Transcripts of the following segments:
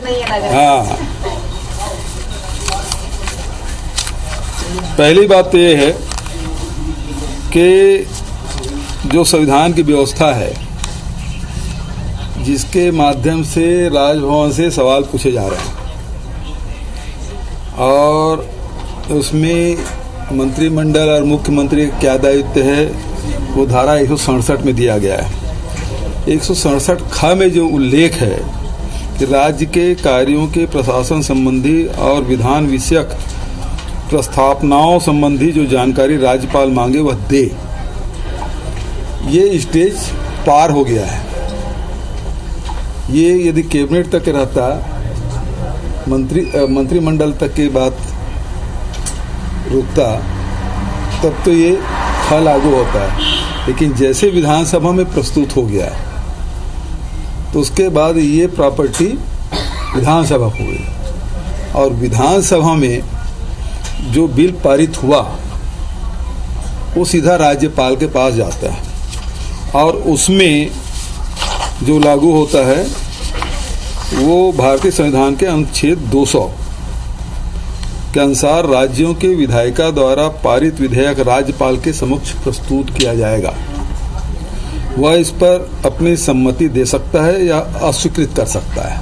हाँ, पहली बात तो ये है कि जो संविधान की व्यवस्था है जिसके माध्यम से राजभवन से सवाल पूछे जा रहे हैं और उसमें मंत्रिमंडल और मुख्यमंत्री का क्या दायित्व है वो धारा 167 में दिया गया है। 167 ख में जो उल्लेख है कि राज्य के कार्यों के प्रशासन संबंधी और विधान विषयक प्रस्थापनाओं संबंधी जो जानकारी राज्यपाल मांगे वह दे, ये स्टेज पार हो गया है। ये यदि कैबिनेट तक रहता, मंत्रिमंडल तक की बात रुकता, तब तो ये ख लागू होता है। लेकिन जैसे विधानसभा में प्रस्तुत हो गया तो उसके बाद ये प्रॉपर्टी विधानसभा हो गई और विधानसभा में जो बिल पारित हुआ वो सीधा राज्यपाल के पास जाता है और उसमें जो लागू होता है वो भारतीय संविधान के अनुच्छेद 200 के अनुसार राज्यों के विधायिका द्वारा पारित विधेयक राज्यपाल के समक्ष प्रस्तुत किया जाएगा। वह इस पर अपनी सम्मति दे सकता है या अस्वीकृत कर सकता है।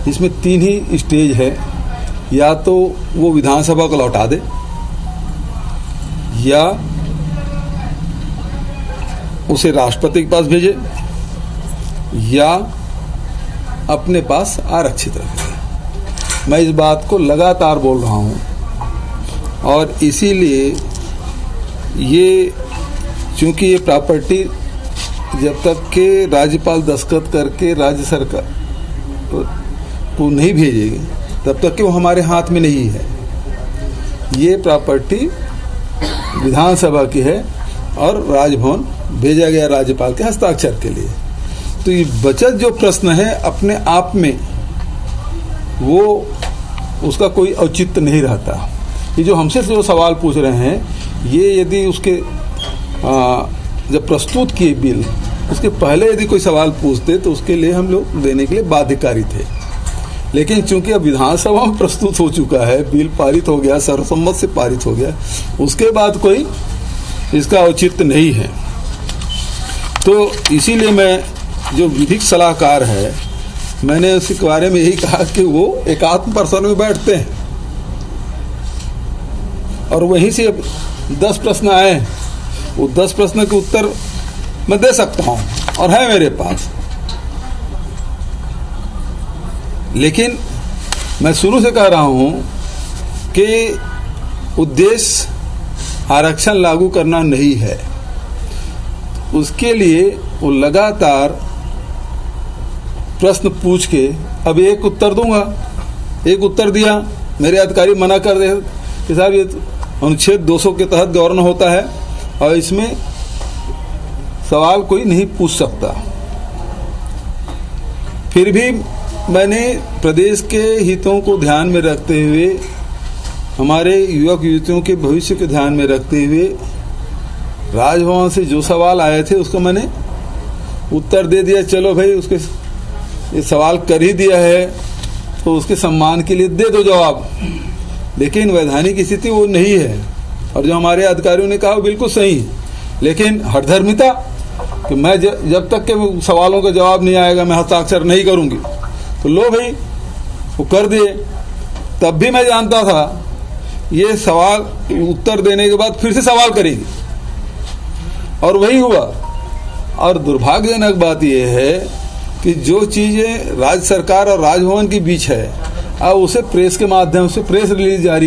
इसमें 3 ही स्टेज है, या तो वो विधानसभा को लौटा दे, या उसे राष्ट्रपति के पास भेजे, या अपने पास आरक्षित रखे। मैं इस बात को लगातार बोल रहा हूं और इसीलिए ये, चूंकि ये प्रॉपर्टी जब तक के राज्यपाल दस्तखत करके राज्य सरकार को नहीं भेजेगी तब तक कि वो हमारे हाथ में नहीं है। ये प्रॉपर्टी विधानसभा की है और राजभवन भेजा गया राज्यपाल के हस्ताक्षर के लिए। तो ये बचत जो प्रश्न है अपने आप में वो उसका कोई औचित्य नहीं रहता। ये जो हमसे जो सवाल पूछ रहे हैं, ये यदि उसके जब प्रस्तुत किए बिल उसके पहले यदि कोई सवाल पूछते तो उसके लिए हम लोग देने के लिए बाध्यकारी थे। लेकिन चूंकि अब विधानसभा में प्रस्तुत हो चुका है, बिल पारित हो गया, सर्वसम्मत से पारित हो गया, उसके बाद कोई इसका औचित्य नहीं है। तो इसीलिए मैं जो विधिक सलाहकार है, मैंने उसके बारे में यही कहा कि वो एकात्म पर्सन में बैठते हैं और वहीं से 10 प्रश्न आए, वो 10 प्रश्न के उत्तर मैं दे सकता हूं और है मेरे पास। लेकिन मैं शुरू से कह रहा हूं कि उद्देश्य आरक्षण लागू करना नहीं है। उसके लिए वो लगातार प्रश्न पूछ के, अब एक उत्तर दूंगा, एक उत्तर दिया, मेरे अधिकारी मना कर दे कि साहब ये अनुच्छेद 200 के तहत गवर्न होता है और इसमें सवाल कोई नहीं पूछ सकता। फिर भी मैंने प्रदेश के हितों को ध्यान में रखते हुए, हमारे युवक युवतियों के भविष्य को ध्यान में रखते हुए राजभवन से जो सवाल आए थे उसको मैंने उत्तर दे दिया। चलो भाई, उसके ये सवाल कर ही दिया है तो उसके सम्मान के लिए दे दो जवाब। लेकिन वैधानिक स्थिति वो नहीं है और जो हमारे अधिकारियों ने कहा वो बिल्कुल सही है। लेकिन हठधर्मिता कि मैं जब तक के सवालों का जवाब नहीं आएगा मैं हस्ताक्षर नहीं करूंगी, तो लो भाई वो कर दिए। तब भी मैं जानता था ये सवाल उत्तर देने के बाद फिर से सवाल करेंगे और वही हुआ। और दुर्भाग्यजनक बात यह है कि जो चीज़ें राज्य सरकार और राजभवन के बीच है, अब उसे प्रेस के माध्यम से प्रेस रिलीज जारी